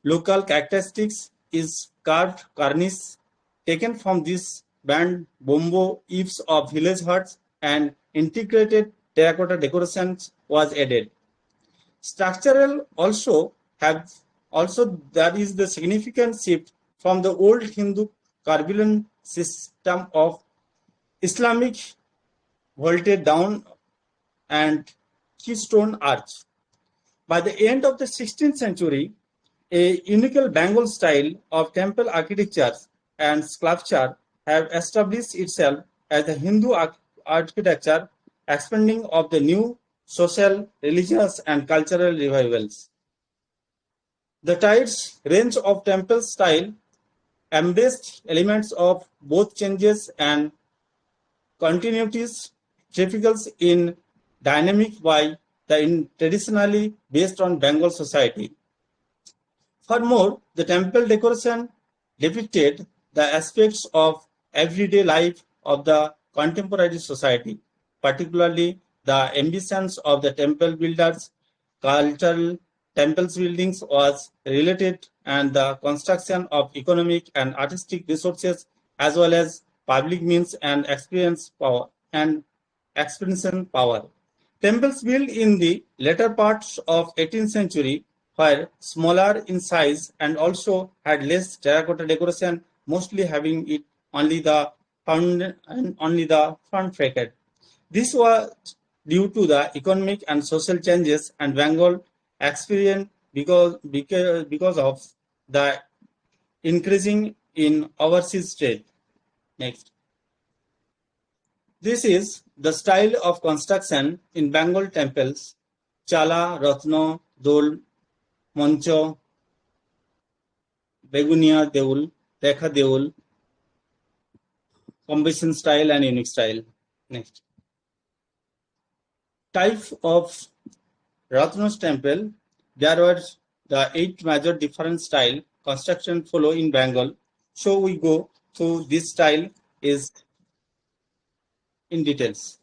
Local characteristics is carved cornice taken from this band bombo eaves of village huts and integrated terracotta decorations was added. Structural also there is the significant shift from the old Hindu curvilinear system of Islamic vaulted down and keystone arch. By the end of the 16th century, a unique Bengal style of temple architecture and sculpture have established itself as the Hindu architecture expanding of the new social, religious, and cultural revivals. The tides range of temple style embraced elements of both changes and continuities typical in dynamic by the traditionally based on Bengal society. Furthermore, the temple decoration depicted the aspects of everyday life of the contemporary society, particularly the ambitions of the temple builders, cultural temples buildings was related and the construction of economic and artistic resources as well as public means and expansion power. Temples built in the later parts of 18th century were smaller in size and also had less terracotta decoration, mostly having it only the front facade. This was due to the economic and social changes and Bengal experienced because of the increasing in overseas trade. Next. This is the style of construction in Bengal temples, Chala, Ratna, Dol, Mancho, Begunia Deul, Rekha Deul, combination style and unique style. Next. Type of Ratna's temple, there were the 8 major different style construction follow in Bengal. So we go through this style is in details.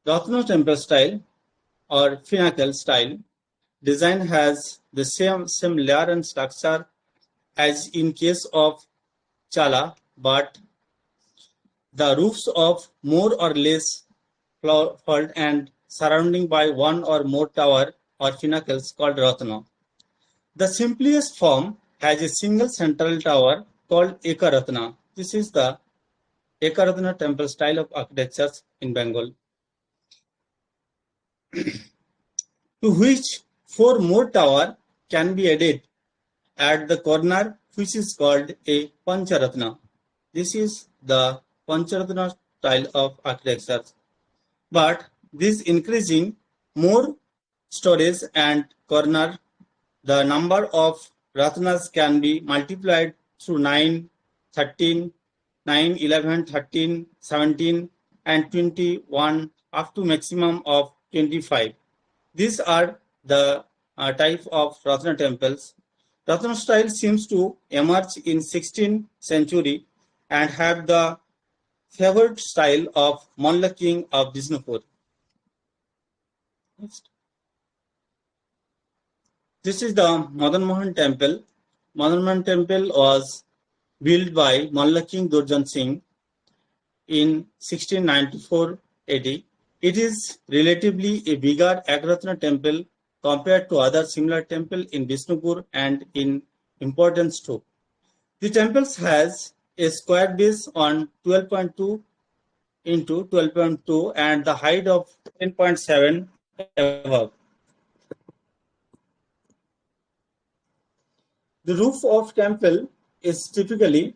Ratna temple style or pinnacle style design has the same layer and structure as in case of Chala, but the roofs of more or less fold and surrounding by one or more tower or pinnacles called Ratna. The simplest form has a single central tower called Ekaratna. This is the Ekaratna temple style of architecture in Bengal, to which 4 more towers can be added at the corner, which is called a Pancharatna. This is the Pancharatna style of architecture. But this increasing more storage and corner, the number of Ratnas can be multiplied through 9, 13, 9, 11, 13, 17 and 21 up to maximum of 25. These are the type of Ratna temples. Ratna style seems to emerge in 16th century and have the favored style of Malla king of Bisnupur. Next. This is the Madan Mohan temple. Madan Mohan temple was built by Malla king Durjan Singh in 1694 AD. It is relatively a bigger Agratna temple compared to other similar temple in Bisnupur and in importance too. The temple has a square base on 12.2 into 12.2 and the height of 10.7 above. The roof of temple is typically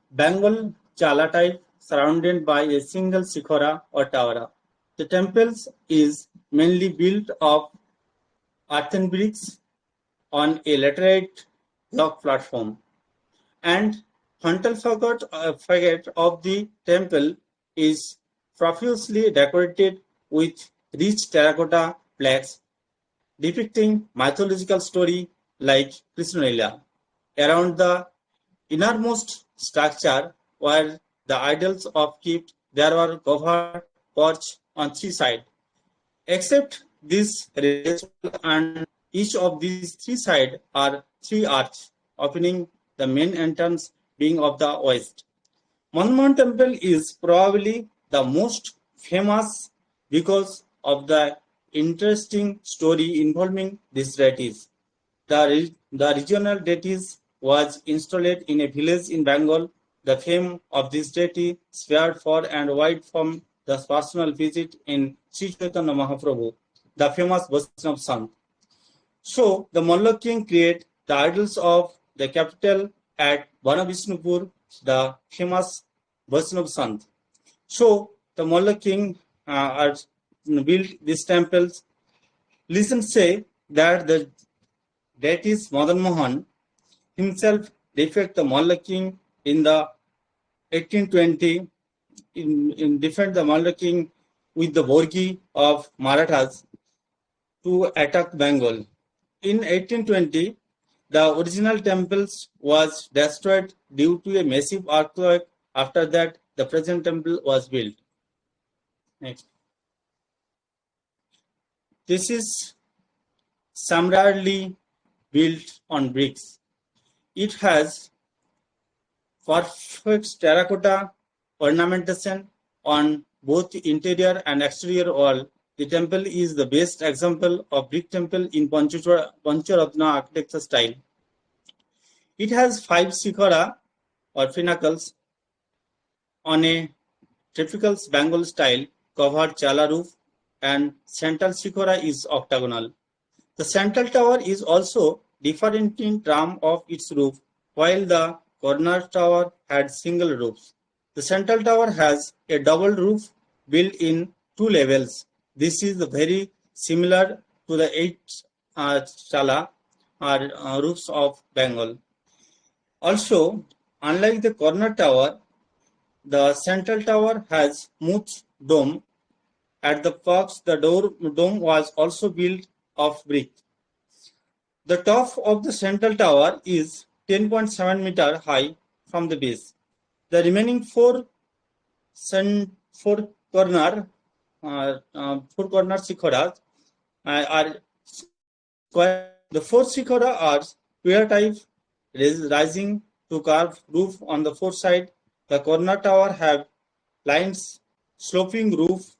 Bengal Chala type surrounded by a single shikhara or tower. The temple is mainly built of earthen bricks on a laterite block platform, and frontal facade of the temple is profusely decorated with rich terracotta plaques depicting mythological story like Krishna. Around the innermost structure where the idols of kept, there were covered porch on 3 sides. Except this religious wall, and each of these three sides are three arches, opening the main entrance being of the west. Monument Temple is probably the most famous because of the interesting story involving these deities. The regional deities was installed in a village in Bengal. The fame of this deity spread far and wide from the personal visit in Sri Chaitanya Mahaprabhu, the famous Vaishnava Sant. So the Malla king created the idols of the capital at Vanavishnupur, the famous Vaishnava Sant. So the Malla king built these temples. Legends say that the deities Madan Mohan himself defeated the Malla king in the 1820 in defeat the Malla king with the Borgi of Marathas to attack Bengal. In 1820, the original temples was destroyed due to a massive earthquake. After that, the present temple was built. Next. This is summarily built on bricks. It has perfect terracotta ornamentation on both interior and exterior wall. The temple is the best example of brick temple in Pancharatna architecture style. It has 5 shikhara or pinnacles on a typical Bengal style covered chala roof, and central shikhara is octagonal. The central tower is also different in terms of its roof, while the corner tower had single roofs. The central tower has a double roof built in 2 levels. This is very similar to the 8 chala roofs of Bengal. Also, unlike the corner tower, the central tower has smooth dome. At the box, the dome was also built of brick. The top of the central tower is 10.7 meter high from the base. The remaining four corner shikharas are square. The 4 shikhara are square type, rising to carved roof on the 4 side. The corner tower have lines sloping roof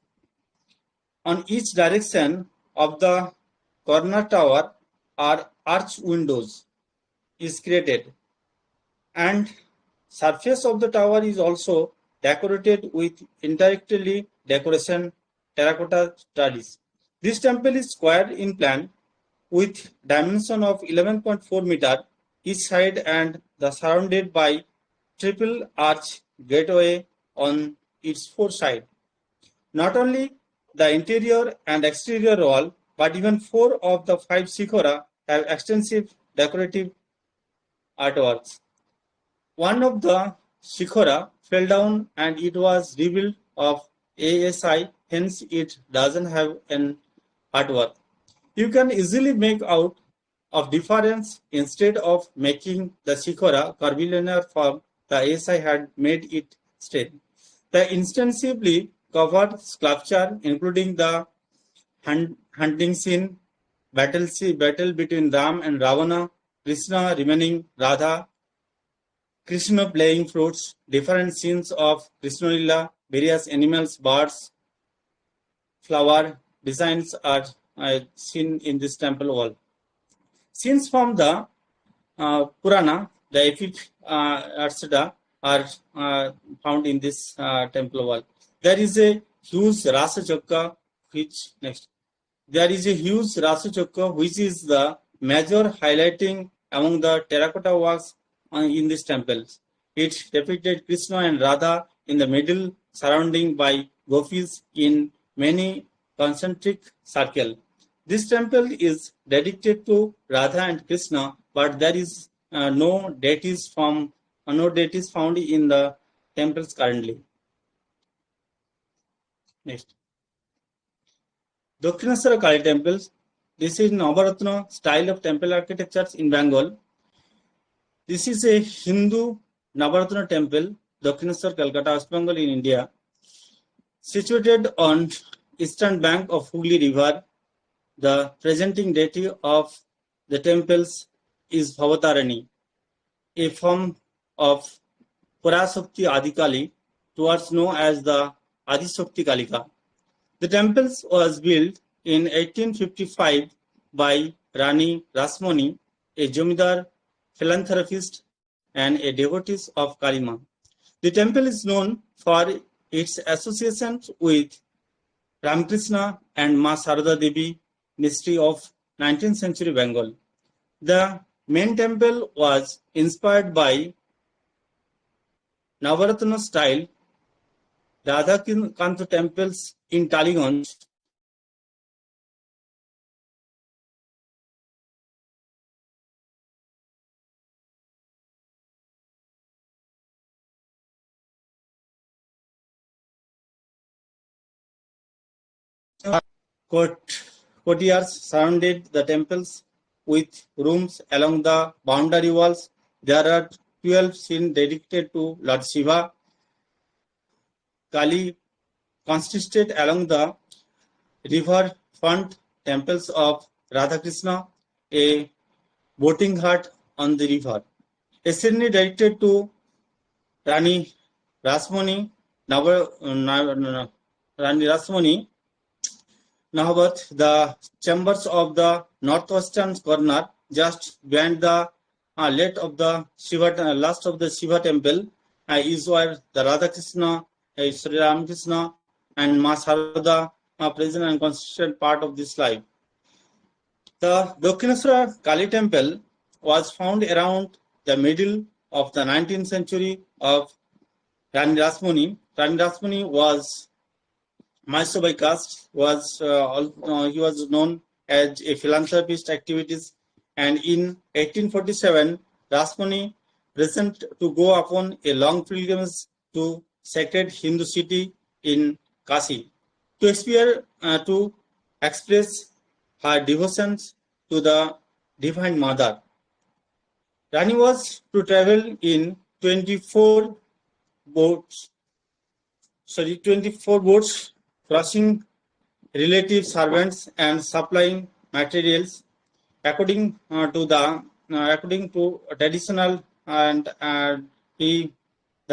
on each direction of the corner tower are arch windows is created, and surface of the tower is also decorated with interactively decoration terracotta studies. This temple is square in plan with dimension of 11.4 meter each side and the surrounded by triple arch gateway on its 4 sides. Not only the interior and exterior wall, but even 4 of the 5 shikhara have extensive decorative artworks. One of the shikhara fell down and it was rebuilt of ASI, hence it doesn't have an artwork. You can easily make out of difference. Instead of making the shikhara curvilinear form, the ASI had made it straight. The extensively covered sculpture, including the hunting scene, battle between Ram and Ravana, Krishna remaining Radha, Krishna playing fruits, different scenes of Krishna Lila, various animals, birds, flower designs are seen in this temple wall. Scenes from the Purana, the epic etc., are found in this temple wall. There is a huge Rasa Chokka, there is a huge Rasa Chokka, which is the major highlighting among the terracotta works in this temple. It depicted Krishna and Radha in the middle, surrounding by gopis in many concentric circle. This temple is dedicated to Radha and Krishna, but there is no deities found in the temples currently. Next, Dakshineshwara Kali temples. This is Navaratna style of temple architectures in Bengal. This is a Hindu Navaratna temple, Dakshineshwar, Calcutta, West Bengal in India, situated on eastern bank of Hooghly River. The presenting deity of the temples is Bhavatarani, a form of Parashakti Adikali, towards known as the Adishakti Kalika. The temples was built in 1855 by Rani Rasmani, a Jomidar philanthropist and a devotee of Kalima. The temple is known for its association with Ramakrishna and Ma Sarada Devi mystery of 19th century Bengal. The main temple was inspired by Navaratna style Radhakanta temples in Taliganj. Courtyards surrounded the temples with rooms along the boundary walls. There are 12 scenes dedicated to Lord Shiva. Kali consisted along the river front temples of Radhakrishna, a boating hut on the river. A scene dedicated to Rani Rasmani, Rani Rasmani Nahabat, the chambers of the northwestern corner, just behind the last of the Shiva temple, is where the Radhakrishna, Sri Ramakrishna, and Ma Sarada are present and constituted part of this life. The Dakshineshwara Kali temple was found around the middle of the 19th century of Rani Rasmani. Rani Rasmani was Maestro by caste, he was known as a philanthropist activities, and in 1847 Rasmani present to go upon a long pilgrimage to sacred Hindu city in Kashi to express her devotions to the Divine Mother. Rani was to travel in 24 boats, crossing relative servants and supplying materials according to traditional, and the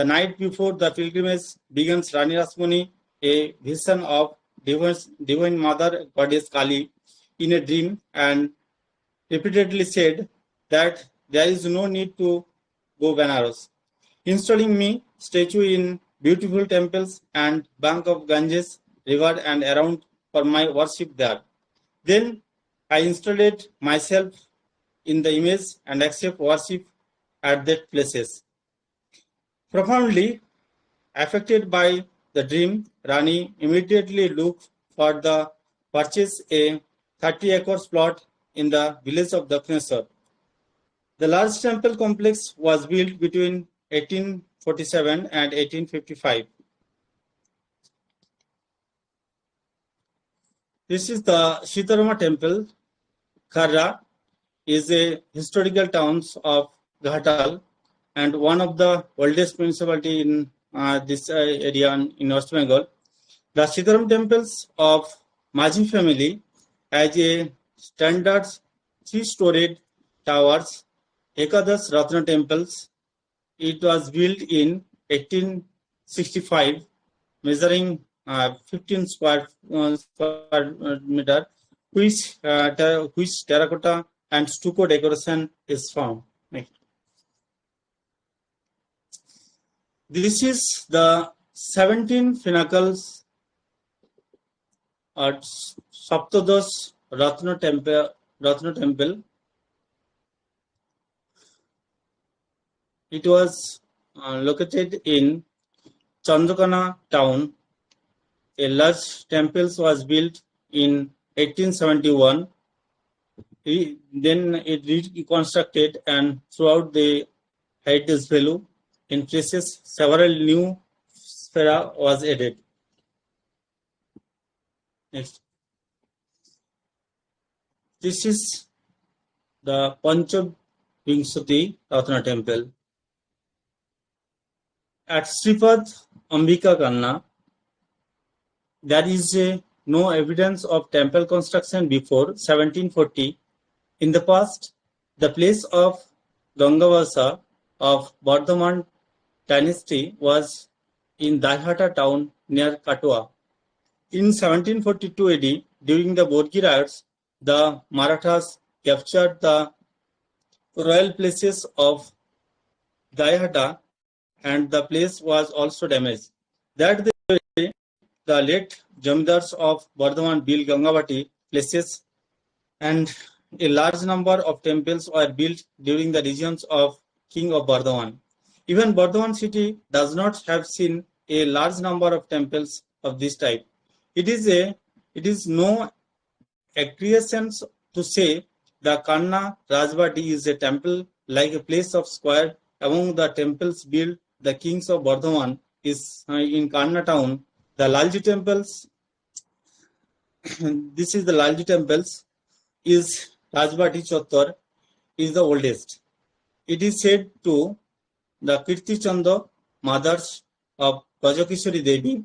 night before the pilgrimage begins, Rani Rasmani a vision of divine mother goddess Kali in a dream, and repeatedly said that there is no need to go Banaras, installing me statue in beautiful temples and bank of Ganges river and around for my worship there. Then I installed myself in the image and accept worship at that places. Profoundly affected by the dream, Rani immediately looked for the purchase a 30 acres plot in the village of Dakshineshwar. The large temple complex was built between 1847 and 1855. This is the Sitarama temple. Kharra is a historical town of Ghatal and one of the oldest municipality in this area in West Bengal. The Sitaram temples of Majhi family has a standard 3-storied towers. Ekadash Ratna temples. It was built in 1865, measuring 15 square meter, which terracotta and stucco decoration is found. Next. This is the 17 pinnacles at Saptadas Ratna temple. It was located in Chandrakana town. A large temple was built in 1871. Then it reconstructed, and throughout the heritage value, in places several new sphera was added. Next. This is the Panchabhinsati Ratna temple. At Sripad Ambika Kanna, there is a no evidence of temple construction before 1740. In the past, the place of Gangavasa of Bardhaman dynasty was in Daihata town near Katwa. In 1742 AD, during the Borgi riots, the Marathas captured the royal places of Daihata and the place was also damaged. That the late Jamidars of Bardhaman built Gangavati places and a large number of temples were built during the regions of King of Bardhaman. Even Bardhaman city does not have seen a large number of temples of this type. It is no acquiescence to say the Kanna Rajvati is a temple like a place of square among the temples built the kings of Bardhaman is in Kanna town. The Lalji temples, this is the Lalji temples, is Rajvati Chottor is the oldest. It is said to the Kirti Chanda mothers of Gajakishori Devi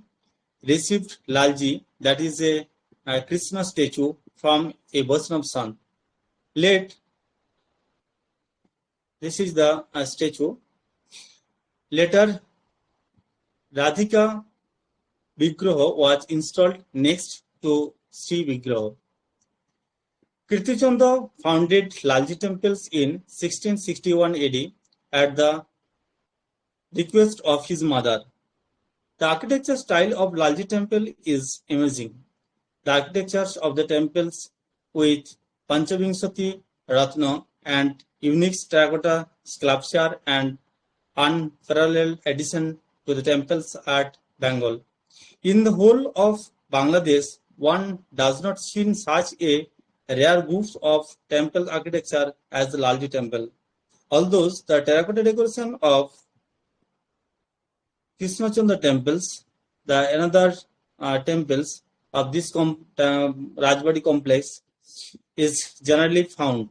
received Lalji, that is a Krishna statue from a Vaishnav son. Late, this is the statue. Later, Radhika Vigraha was installed next to Sri Vigraha. Kirtichanda founded Lalji temples in 1661 AD at the request of his mother. The architecture style of Lalji temple is amazing. The architectures of the temples with Panchavingsati Ratna and unique terracotta sculpture and unparalleled addition to the temples at Bengal. In the whole of Bangladesh, one does not see such a rare group of temple architecture as the Lalji temple. Although the terracotta decoration of Krishnachanda temples, the another temples of this Rajbadi complex is generally found.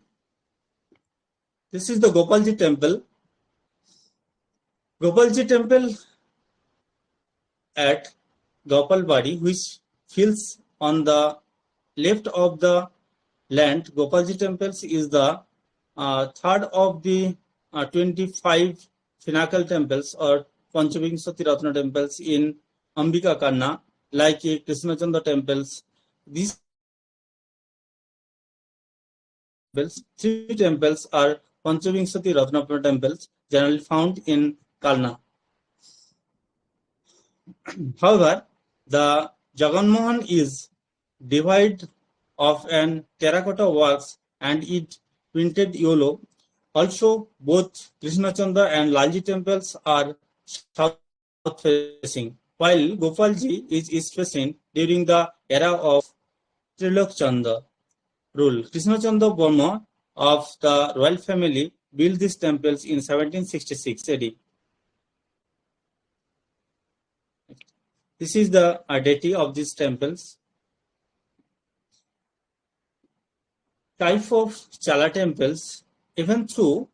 This is the Gopalji temple. Gopalji temple at Gopalbadi, which fills on the left of the land. Gopalji temples is the third of the 25 pinnacle temples or Panchavingsati Ratna temples in Ambika Kanna, like Krishnachanda temples. These three temples are Panchavingsati Ratna temples generally found in Kalna. However, the Jaganmohan is devoid of an terracotta works and it painted yellow. Also, both Krishnachanda and Lalji temples are south facing, while Gopalji is east facing during the era of Trilok Chanda rule. Krishnachanda Burma of the royal family built these temples in 1766 AD. This is the deity of these temples. Type of Chala temples, even though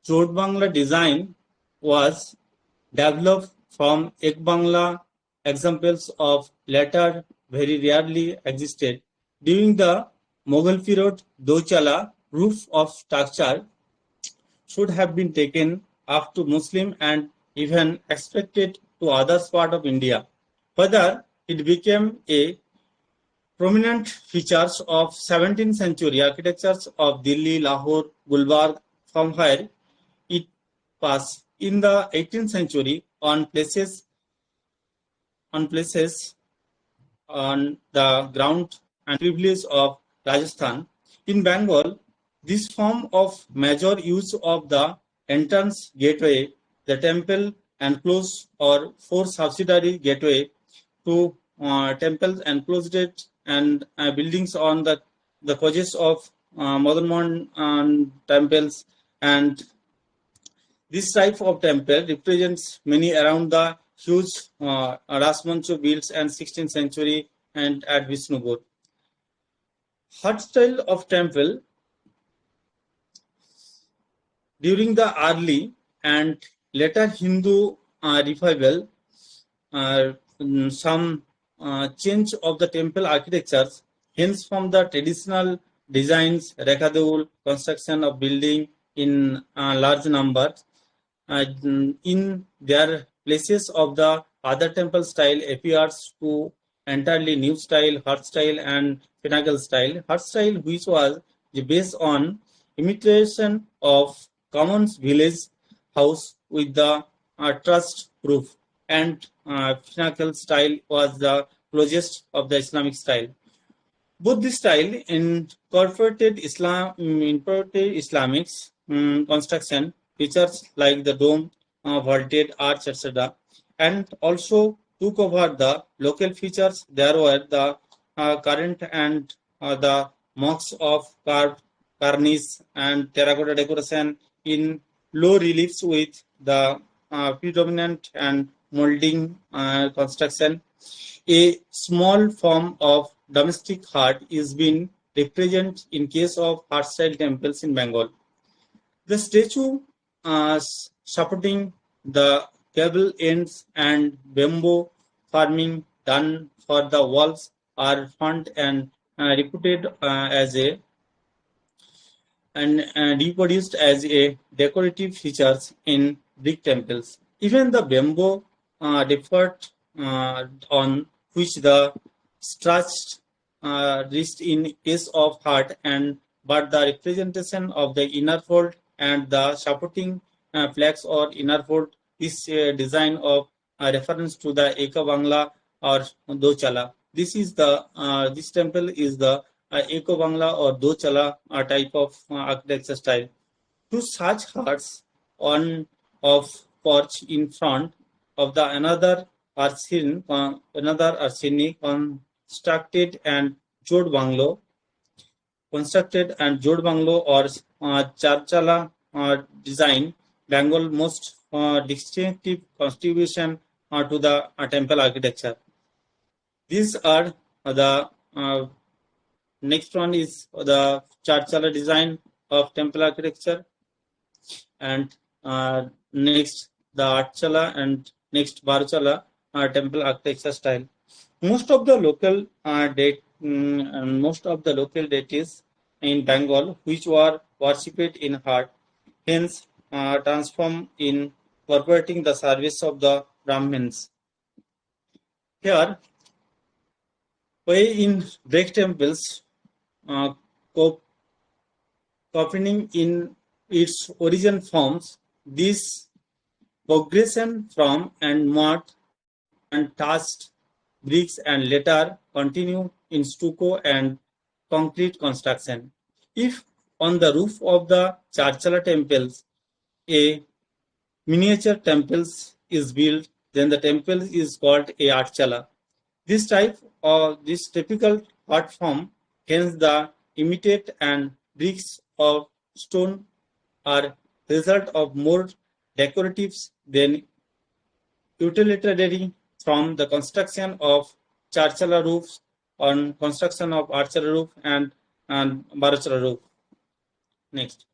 Chot Bangla design was developed from Ek Bangla, examples of later very rarely existed. During the Mughal period, Dochala roof of structure should have been taken up to Muslim and even expected to other parts of India. Further, it became a prominent features of 17th century architectures of Delhi, Lahore, Gulbarg, from where it passed in the 18th century on places on the ground and privilege of Rajasthan. In Bengal, this form of major use of the entrance gateway, the temple enclosed or four subsidiary gateway to temples enclosed it and buildings on the causes of modern temples, and this type of temple represents many around the huge Rasmancho built in 16th century and at Vishnupur. Hut style of temple during the early and later Hindu revival, some change of the temple architectures, hence from the traditional designs, Rekhadeul, construction of building in large numbers, in their places of the other temple style appears to entirely new style, heart style and pinnacle style. Heart style, which was based on imitation of common village house with the trussed roof, and pinnacle style was the closest of the Islamic style. Both this style incorporated Islamic construction features like the dome, vaulted arch, etc., and also took over the local features. There were the current and the mosques of carved cornice and terracotta decoration in low reliefs with the predominant and molding construction. A small form of domestic heart is being represented in case of heart-style temples in Bengal. The statue supporting the cable ends and bamboo farming done for the walls are found and reputed as a and reproduced as a decorative features in brick temples. Even the bamboo deferred on which the stretched reached in case of heart, and but the representation of the inner fold and the supporting flags or inner fold is a design of reference to the Eka Bangla or Dochala. This temple is the Eko Bangla or Dochala type of architecture style. Two such huts on of porch in front of the another arsini constructed and Jod Banglo or Charchala design, Bengal most distinctive contribution to the temple architecture. These are the next one is the Charchala design of temple architecture, and next the Archala, and next Barchala temple architecture style. Most of the local deities in Bengal which were worshipped in heart, hence transform in incorporating the service of the Brahmins. Here, way in break temples, copying in its origin forms, this progression from and mud and touched bricks and later continue in stucco and concrete construction. If on the roof of the Charchala temples a miniature temples is built, then the temple is called a Archala. This type or this typical art form, hence the imitate and bricks of stone are result of more decoratives than utilitarian from the construction of Charchala roofs on construction of Archala roof and Barachala roof. Next.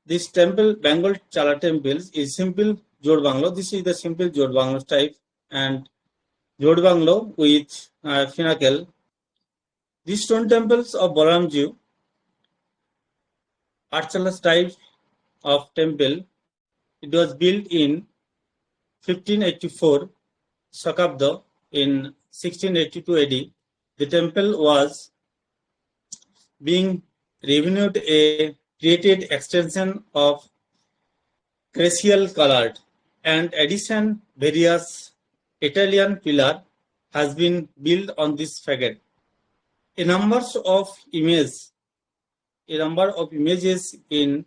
This temple, Bengal Chala temples, is simple Jod Banglo. This is the simple Jod Banglo type, and Jod Banglo with pinnacle. These stone temples of Balamji, Archala type of temple, it was built in 1584 Shakabda in 1682 AD. The temple was being revenued a created extension of crassial colored and addition various Italian pillar has been built on this facade. A number of images in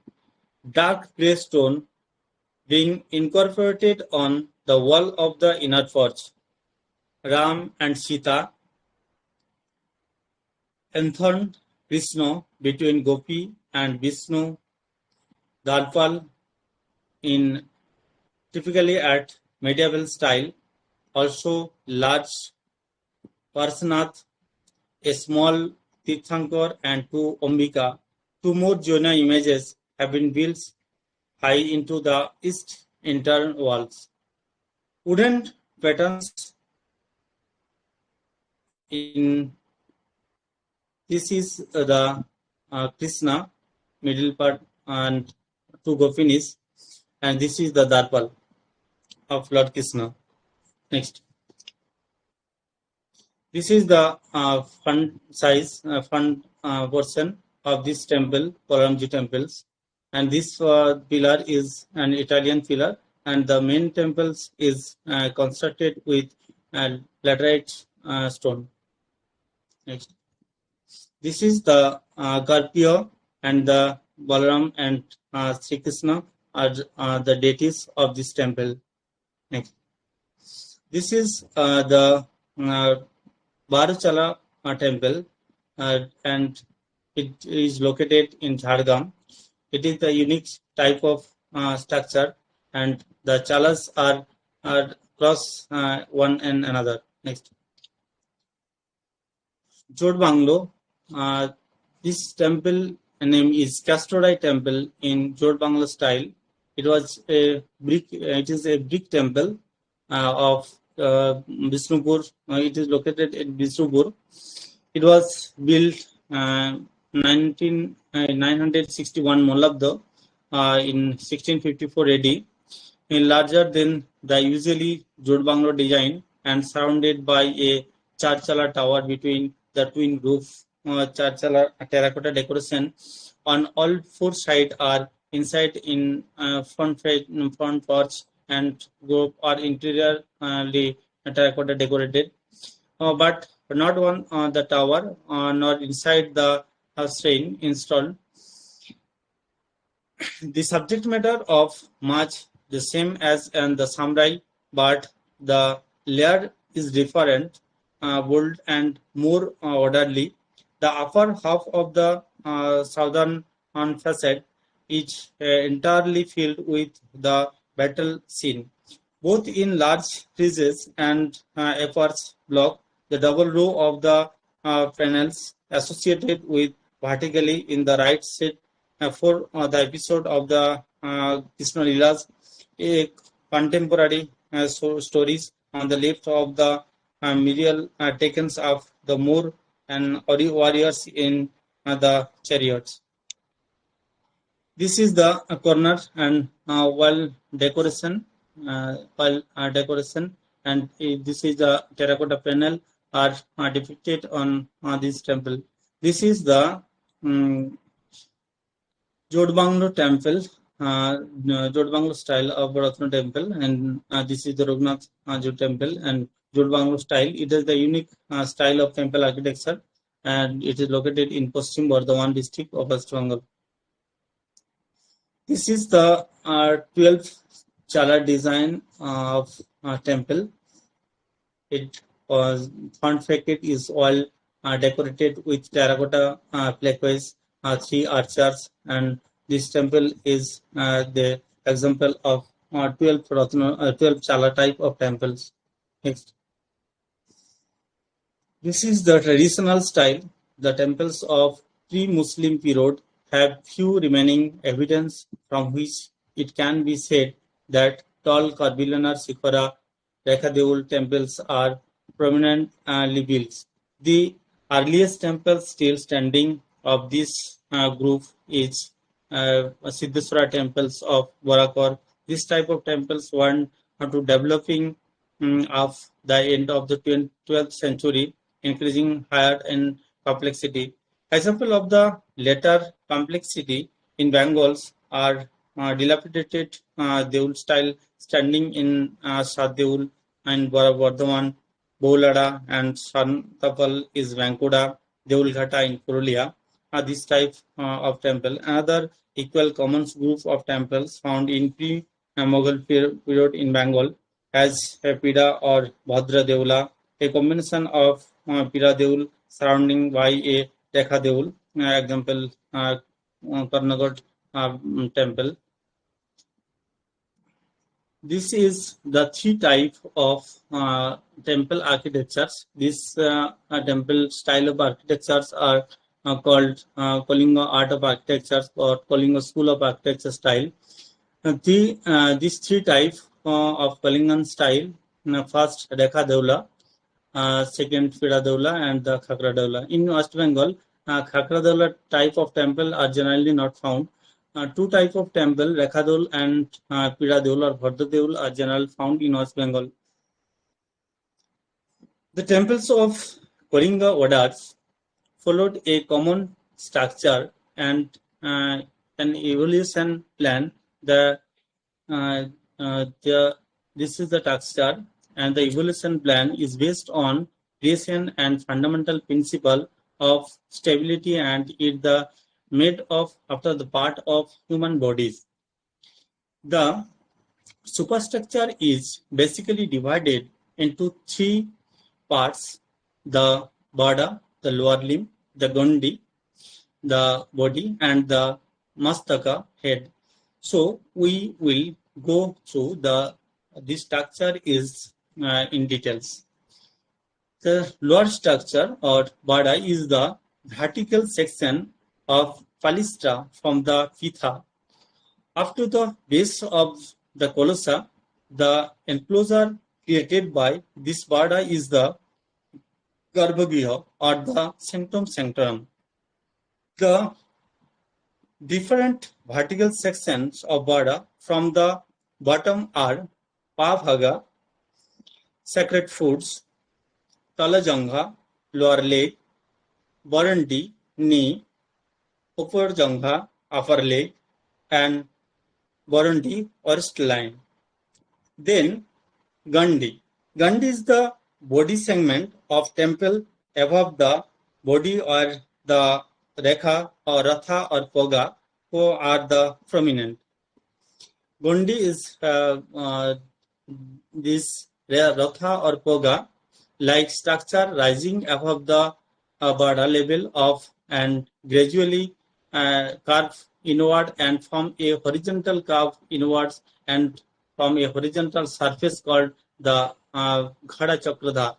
dark grey stone being incorporated on the wall of the inner porch. Ram and Sita enthroned Krishna between Gopi and Vishnu, Dharpal in typically at medieval style. Also large Parshanath, a small Tirthankar and two Ambika. Two more Jonah images have been built high into the east internal walls. Wooden patterns in this is the Krishna middle part and to go finish, and this is the Darpal of Lord Krishna. Next, this is the front portion of this temple, Paramji temples, and this pillar is an Italian pillar, and the main temples is constructed with laterite stone. Next. This is the Garpya and the Balaram and Sri Krishna are the deities of this temple. Next. This is the Baruchala temple and it is located in Jharkhand. It is the unique type of structure and the chalas are cross one and another. Next. Jod Banglo. This temple name is Castorite Temple in Jod Bangla style. It was a brick. It is a brick temple of Visnupur. It is located in Visnupur. It was built 961 Molabda in 1654 AD. Larger than the usually Jod Banglo design and surrounded by a charchala tower between the twin roof charchala terracotta decoration on all four sides are inside in front porch and group are interiorly terracotta decorated, but not one the tower nor inside the strain installed. The subject matter of much the same as in the samurai, but the layer is different, bold and more orderly. The upper half of the southern facade is entirely filled with the battle scene, both in large friezes and efforts block. The double row of the panels associated with vertically in the right side for the episode of the Krishna Leelas, a contemporary stories on the left of the medial takens of the Moor and warriors in the chariots. This is the corner and wall decoration, decoration, and this is the terracotta panel are depicted on this temple. This is the Jodbanglo temple, Jodbanglo style of Ratna temple, and this is the Raghunath Jod temple and Jodbanglo style. It is the unique style of temple architecture, and it is located in Paschim Bardhaman district of West Bengal. This is the 12th Chala design of temple. It was front facade is all decorated with terracotta plaques, three archers, and this temple is the example of 12 Chala type of temples. Next. This is the traditional style. The temples of pre-Muslim period have few remaining evidence from which it can be said that tall curvilinear Sikhara Rekhadeul temples are prominently built. The earliest temple still standing of this group is Siddheswara temples of Barakor. This type of temples went to developing of the end of the 12th century, increasing higher in complexity. Example of the later complexity in Bengals are dilapidated Deul style standing in Sadeul and Bardhaman, Boulada and Santapal is Vankuda, Deulghata in Purulia. This type of temple. Another equal common group of temples found in pre-Mughal period in Bengal as Pida or Bhadra Deula, a combination of Pira Deul surrounding by a Rekha Deul, example Karnagod temple. This is the three type of temple architectures. This temple style of architectures are called Kalinga art of architecture or Kalinga school of architecture style. These three types of Kalingan style. First Rekha Deula, second Pida Deula, and the Khakra Deula. In West Bengal, Khakra Deula type of temple are generally not found. Two type of temple, Rekha Deul and Pida Deul or Bhadra Deul, are generally found in West Bengal. The temples of Kalinga Wadars followed a common structure and an evolution plan. Uh, this is the structure, and the evolution plan is based on creation and fundamental principle of stability, and it the made of after the part of human bodies. The superstructure is basically divided into three parts: the bada, the lower limb, the gondi, the body, and the mastaka, head. So we will go through this structure is in details. The lower structure or bada is the vertical section of palistra from the pitha up to the base of the colossa. The enclosure created by this bada is the garbhagriha or the sanctum sanctorum. The different vertical sections of bada from the bottom are pabhaga, sacred foods, talajangha, lower leg, barandi, knee, upper jangha, upper leg, and barandi, first line. Then gandi. Gandi is the body segment of temple above the body, or the rekha or ratha or poga, who are the prominent. Gondi is this ratha or poga like structure rising above the bada level of and gradually curve inward and form a horizontal curve inwards and from a horizontal surface called the Ghada Chakradha.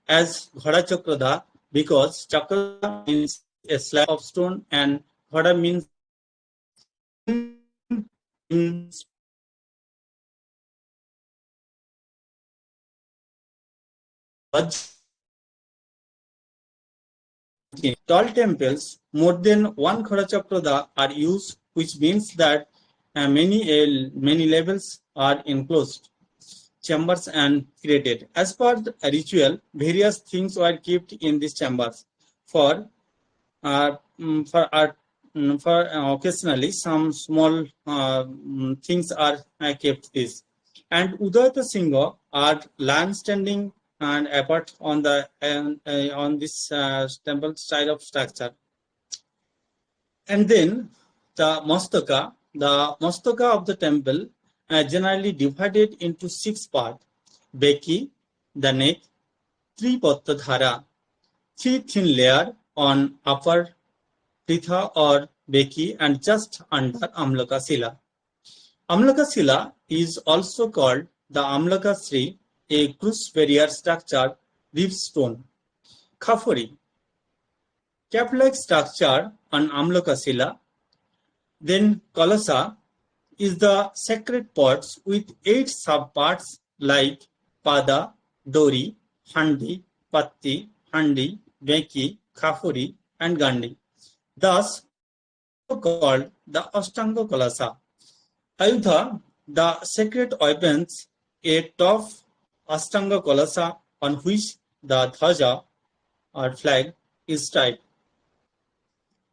As Ghada Chakradha because Chakradha means a slab of stone and Ghada means tall temples, more than one Ghada are used, which means that many levels are enclosed, chambers and created. As per the ritual, various things were kept in these chambers. For occasionally some small things are kept this. And Udayata Singha are land standing and apart on the on this temple style of structure. And then the mastaka of the temple generally divided into 6 parts: Beki, the neck, 3 Pattadhara, 3 thin layer on upper pitha or Beki, and just under Amlaka Sila. Amlaka Sila is also called the Amlaka Sri, a cruise barrier structure, reef stone. Khafuri, cap-like structure on Amlaka Sila. Then Kalasa is the sacred pots with 8 subparts like Pada, Dori, Handi, Patti, Handi, Beki, Khafuri, and Gandhi. Thus, called the Ashtanga Kalasa. Ayudha, the sacred weapons, a top Ashtanga Kalasa on which the Dhaja or flag is tied.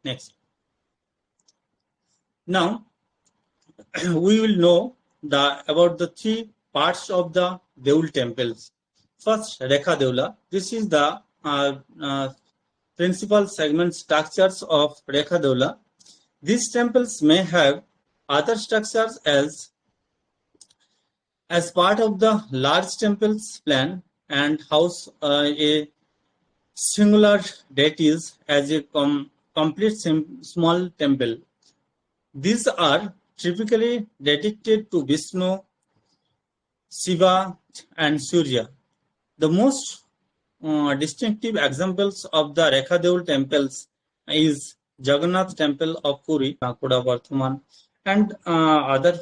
Next. Now, we will know about the 3 parts of the Deul temples. First, Rekha Deula. This is the principal segment structures of Rekha Deula. These temples may have other structures as part of the large temples plan and house a singular deities as a complete small temple. These are typically dedicated to Vishnu, Shiva, and Surya. The most distinctive examples of the Rekha Deul temples is Jagannath Temple of Puri, Bankura, Bardhaman, and other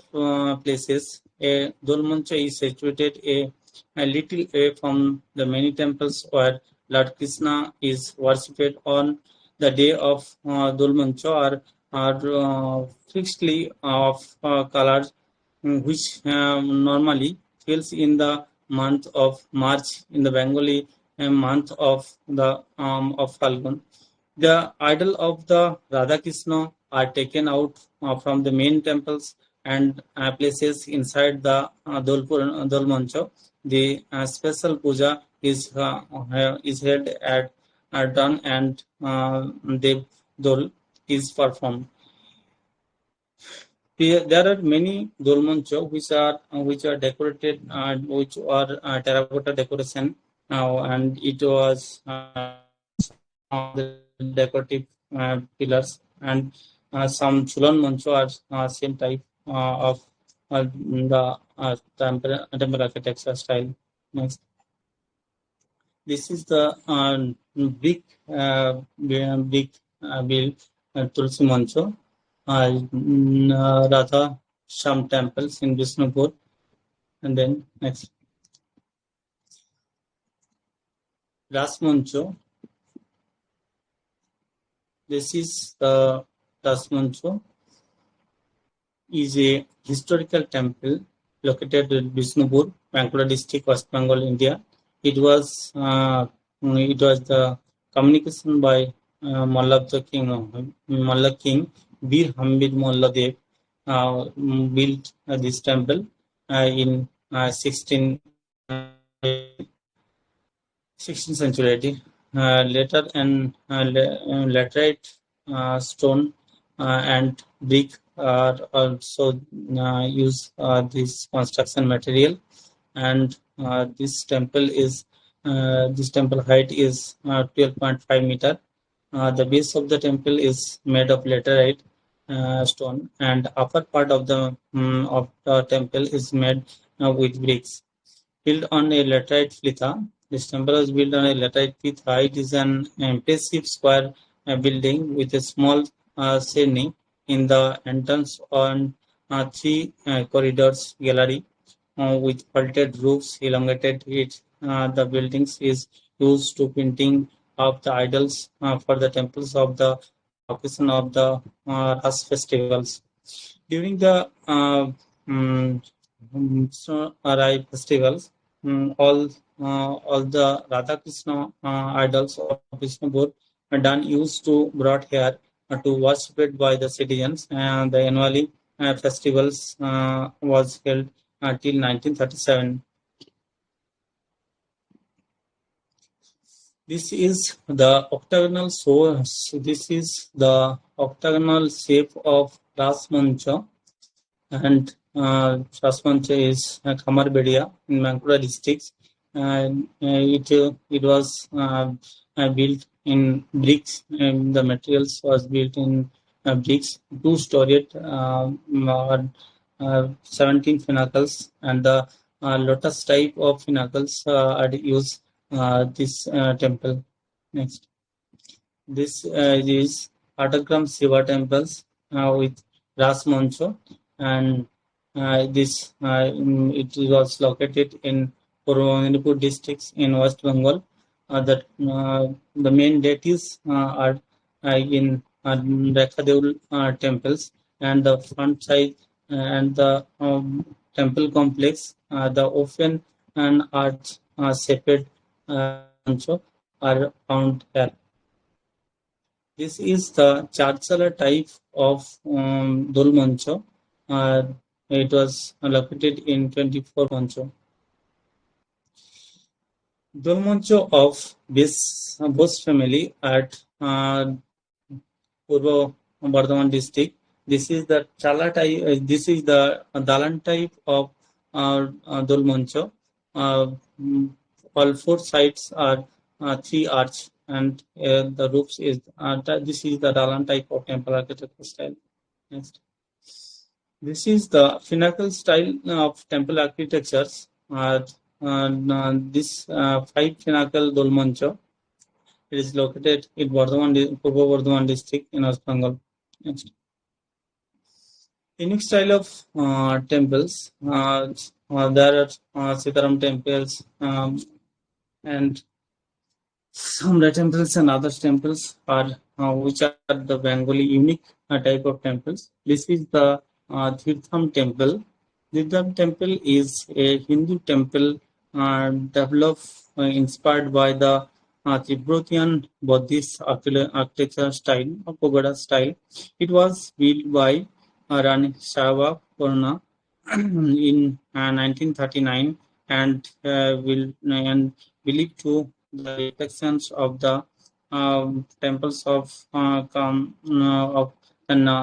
places A Dolmancha is situated a little away from the many temples where Lord Krishna is worshipped on the day of Dolmancha are fixedly of colors which normally falls in the month of March in the Bengali month of Falgun. The idol of the Radha Krishna are taken out from the main temples and places inside the Dolmancha. The special puja is held at dawn and Dev Dol is performed. There are many dolmancho which are decorated, which are terracotta decoration, and it was some of the decorative pillars, and some chulan mancho are same type of the temple architecture style. Next, this is the big big build Tulsi Mancho, Radha Sham temples in Visnupur. And then next, Ras Mancho. This is the Ras Mancho. Is a historical temple located in Visnupur, Bankura district, West Bengal, India. It was the communication by Malla King Bir Hamid Molla Dev built this temple in 16th century. Later and laterite stone and brick are also use this construction material, and this temple height is 12.5 meter. The base of the temple is made of laterite stone, and upper part of the temple is made with bricks. Built on a laterite flitha, this temple was built on a laterite flitha. It is an impressive square building with a small chimney in the entrance on three corridors gallery with vaulted roofs elongated it. The buildings is used to painting of the idols for the temples of the occasion of the Ras festivals. During the Rai festivals, all the Radha Krishna idols of Vishnupur are done used to brought here to worshipped by the citizens, and the annually festivals was held until 1937. This is the octagonal source. This is the octagonal shape of Ras Mancha, and Ras Mancha is Khamarbedia in Bankura district. And it was built in bricks, and the materials was built in bricks. Two-storied 17 pinnacles, and the lotus type of pinnacles are used this temple. Next, this is Atagram Shiva temples with Ras Mancho, and it was located in Purvanipur districts in West Bengal. The main deities are in Rekhadeul temples, and the front side and the temple complex, the open and arch shaped mancho are found here. This is the Charsala type of Dol mancho. It was located in 24 mancho. Dolmancho of Bose family at Purva Bardhaman district. This is the Chala type. This is the Dalan type of Dolmancho. All four sides are three arch, and the roofs is. This is the Dalan type of temple architecture style. Next. This is the pinnacle style of temple architectures. This five pinnacle Dolmancho. It is located in Purva Bardhaman district in West Bengal. Next. Unique style of temples. There are Sitaram temples and some temples and other temples are which are the Bengali unique type of temples. This is the Tirtham temple. Tirtham temple is a Hindu temple developed inspired by the Tibetan Buddhist architecture style or pagoda style. It was built by Rani Shava Purna in 1939 and and believed to the reflections of the temples of the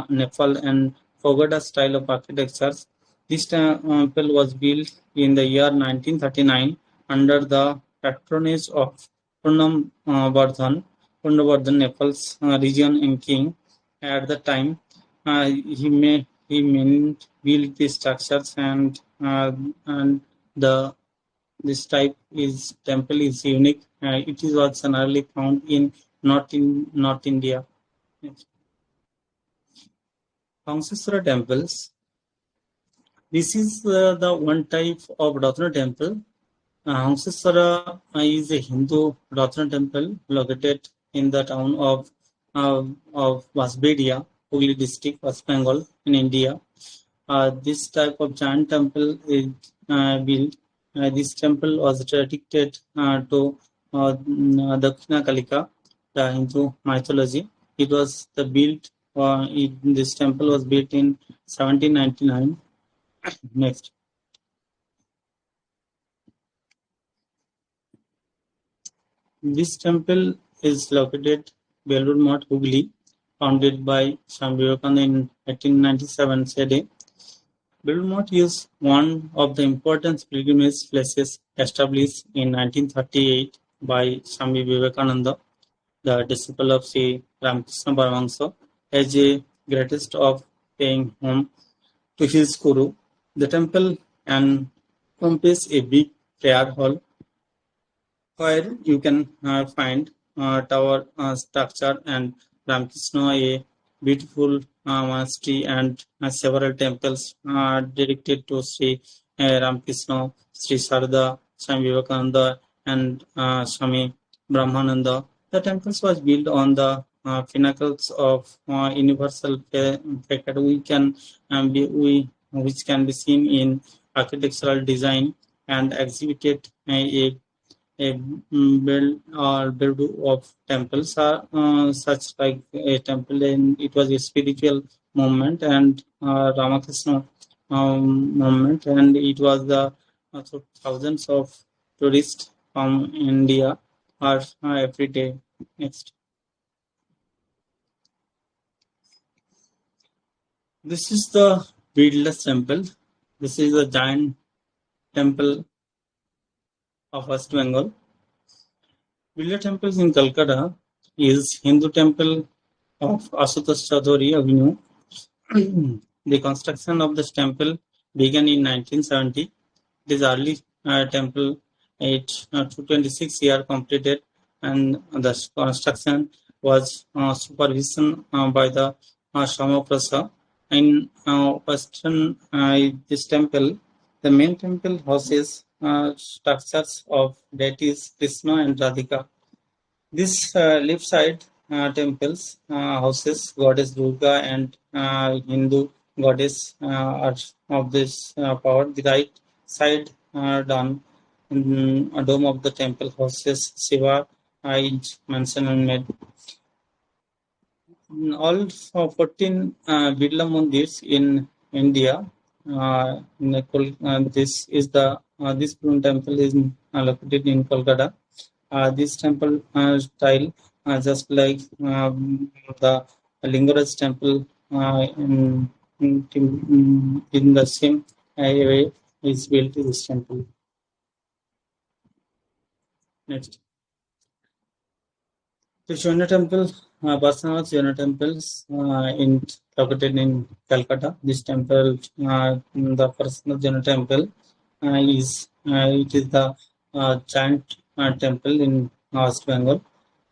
Nepal and Pagoda style of architectures. This temple was built in the year 1939 under the patronage of Purnavardhan, Nepal's region and king. At the time, he built these structures and the this type is temple is unique. It is was generally found in North India. Pangsasura temples. This is the one type of Ratna temple. Pangsasura is a Hindu Ratna temple located in the town of Basbedia, Hooghly district, West Bengal, in India. This type of giant temple is built. This temple was dedicated to Dakshina Kalika, the Hindu mythology. It was the built. This temple was built in 1799. Next, this temple is located Belur Math, Hooghly, founded by Swami Vivekananda in 1897 AD. Belmont is one of the important pilgrimage places established in 1938 by Swami Vivekananda, the disciple of Sri Ramakrishna Paramahansa, as a greatest of paying home to his guru. The temple encompasses a big prayer hall where you can find tower structure and Ramakrishna, a beautiful monastery and several temples dedicated to Sri Ramakrishna, Sri Sarada, Swami Vivekananda, and Swami Brahmananda. The temples was built on the pinnacles of universal faith which can be seen in architectural design and exhibited a build of temples are such like a temple and it was a spiritual movement and Ramakrishna movement and it was the so thousands of tourists from India are every day. Next, this is the beadless temple. This is a giant temple of West Bengal. Birla temples in Calcutta is Hindu temple of Asutosh Chaudhary Avenue. The construction of this temple began in 1970. It is early temple, it 226 year completed, and the construction was supervision by the Shamaprasa. In western this temple, the main temple houses structures of deities Krishna and Radhika. This left side temples houses goddess Durga and Hindu goddess of this power. The right side done a dome of the temple houses Shiva is mentioned and made. All 14 Birla Mandirs in India. This is the this temple is located in Kolkata. This temple style, just like the Lingaraj temple in the same way, is built in this temple. Next, the Jaina temple, Varsanath Jaina temples located in Calcutta. This temple, the Varsanath Jaina temple, it is the giant temple in West Bengal.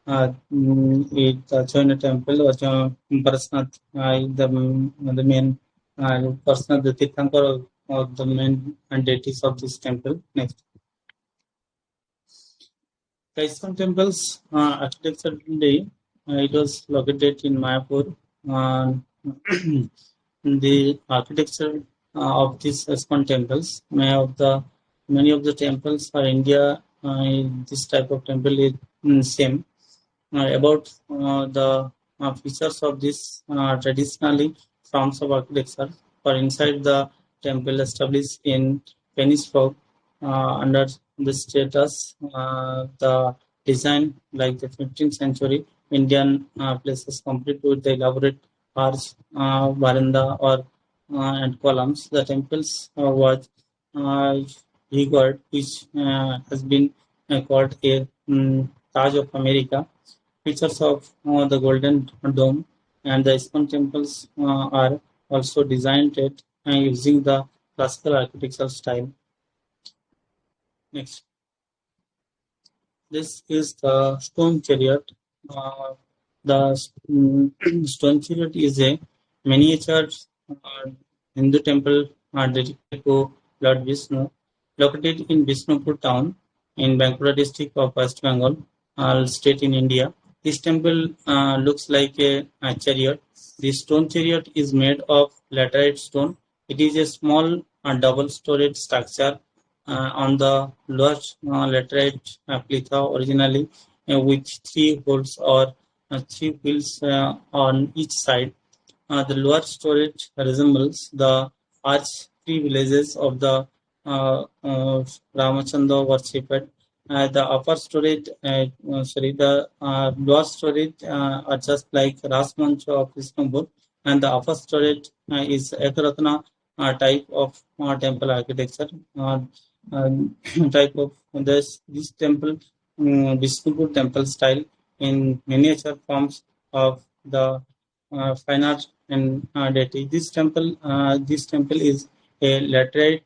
The Jaina temple was Parasnath, the main and personal the Tirthankar of the main deities of this temple. Next, the ISKCON temple's architecture today, it was located in Mayapur. Uh, the architecture of these ISKCON temples, many of the temples are India. This type of temple is same. About the features of this traditionally forms of architecture for inside the temple established in Peniscope under the status the design like the 15th century Indian places complete with the elaborate arch, veranda or and columns. The temples was uh, regard which has been called a Taj of America. Features of the Golden Dome and the ISKCON temples are also designed using the classical architectural style. Next, this is the stone chariot. Uh, the stone chariot is a miniature Hindu temple dedicated to Lord Vishnu, located in Vishnupur town in Bankura district of West Bengal, state in India. This temple looks like a chariot. The stone chariot is made of laterite stone. It is a small double-storied structure on the lower laterite plitha originally with three holes or three wheels on each side. The lower storage resembles the arch three villages of the Ramachandra worshipped. The upper storage, the lower storage are just like Ras Mancha of Istanbul, and the upper storage is Ekaratna type of temple architecture. Type of this temple, Vishnupur temple style in miniature forms of the fine art and deity. This temple is a laterite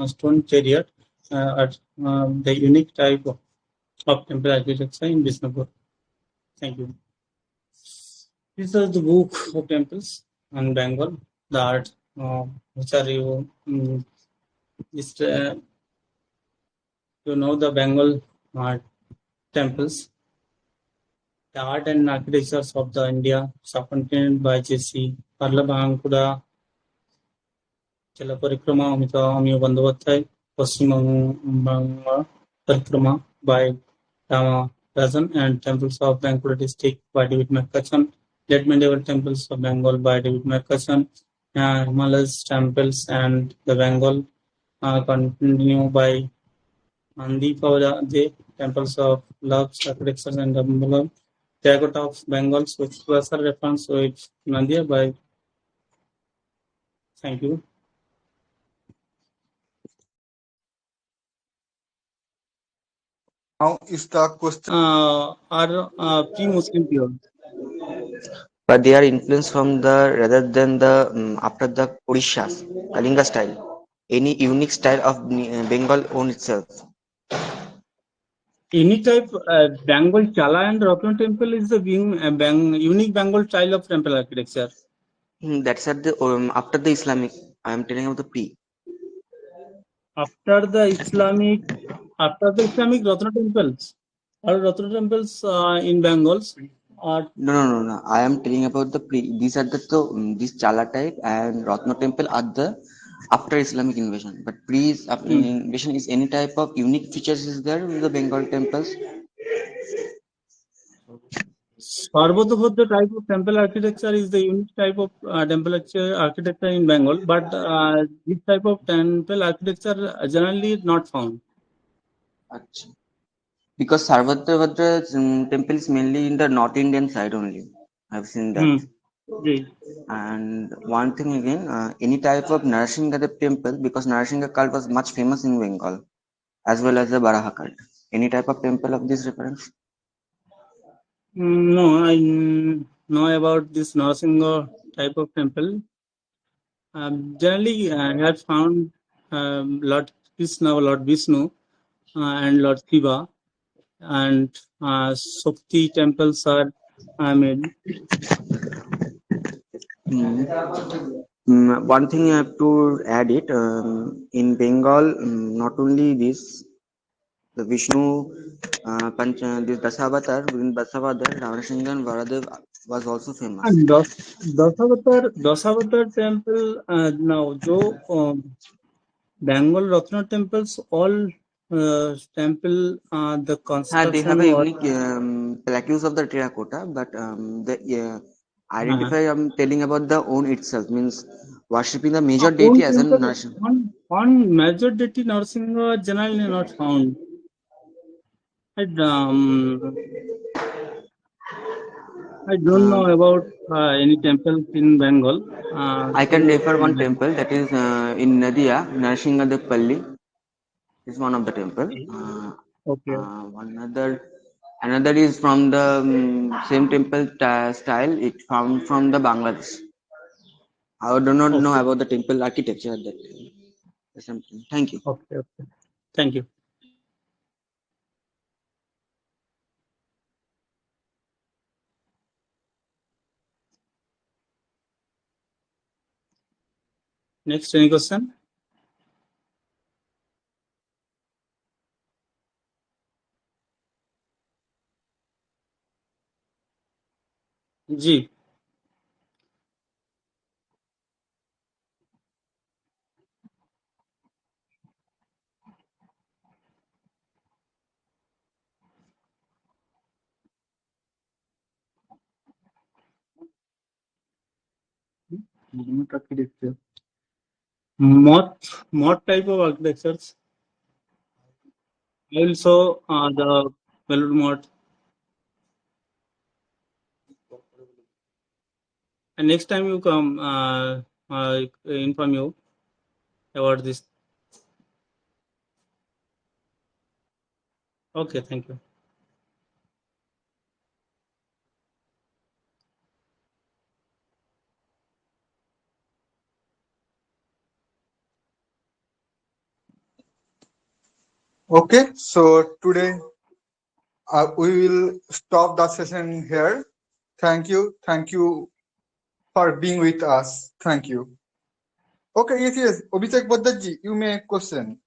stone chariot, the unique type of temple architecture in Vishnupur. Thank you. This is the book of temples in Bengal. The art, which are is, the Bengal temples. The art and architectures of the India, subcontinent by J.C. Parlabhankuda, Chala Amita Amiya Bandhavadhyay, Paschimabanga Parikrama by Rama Rajan, and temples of Bankura district by David McCutcheon, late medieval temples of Bengal by David McCutcheon, Himalayas temples and the Bengal continue by Nandi Pauja, temples of love, architecture and Dambalam, Terracotta of Bengal, which was a reference to it, Nandia by. Thank you. Now is the question. Are pre-Muslim period. But they are influenced from the rather than the after the Odisha's Kalinga style. Any unique style of Bengal own itself. Any type Bengal Chala and Ratna temple is the unique Bengal style of temple architecture. That's at the after the Islamic. I am telling about the pre. After the Islamic, Ratna temples or Ratna temples in Bengals are No. I am telling about the pre. These are the this Chala type and Ratna temple are the after Islamic invasion. But pre after mm, invasion is any type of unique features is there with the Bengal temples. Sarvadabhuddha type of temple architecture is the unique type of temple architecture in Bengal, but this type of temple architecture generally not found. Achha. Because Sarvadra temple is mainly in the North Indian side only. I've seen that. Hmm. Ji. And one thing again, any type of Narasingha temple, because Narasingha cult was much famous in Bengal, as well as the Baraha cult. Any type of temple of this reference? No, I know about this Narasingha type of temple. Generally, I have found Lord Krishna, Lord Vishnu, and Lord Shiva, and Shakti temples are made. Hmm. One thing I have to add it in Bengal, not only this, the Vishnu, this Dasavatar, within Dasavatar, Ravanasinghe and Varadev was also famous. And Dasavatar temple now, jo Bengal Ratna temples, all temple the They have construction a was unique plaques of the terracotta, but the uh, identify I'm telling about the own itself means worshipping the major own deity as an temple nation. on major deity Narsinga generally not found. And, I don't know Um, about any temples in Bengal. I can So refer one temple that is in Nadia, Narsingadepalli is one of the temple. okay, One another is from the same temple style. It found from the Bangladesh. I do not know okay, about the temple architecture at that time. Something. Thank you. okay. Thank you. Next, any question? Ji. Monument architecture. Moth type of architectures. Also, the Belud Moth. And next time you come, inform you about this. Okay, thank you. Okay, so today we will stop the session here. Thank you. Thank you for being with us. Thank you. Okay, yes, yes. Obisek Bhattaji, you may question.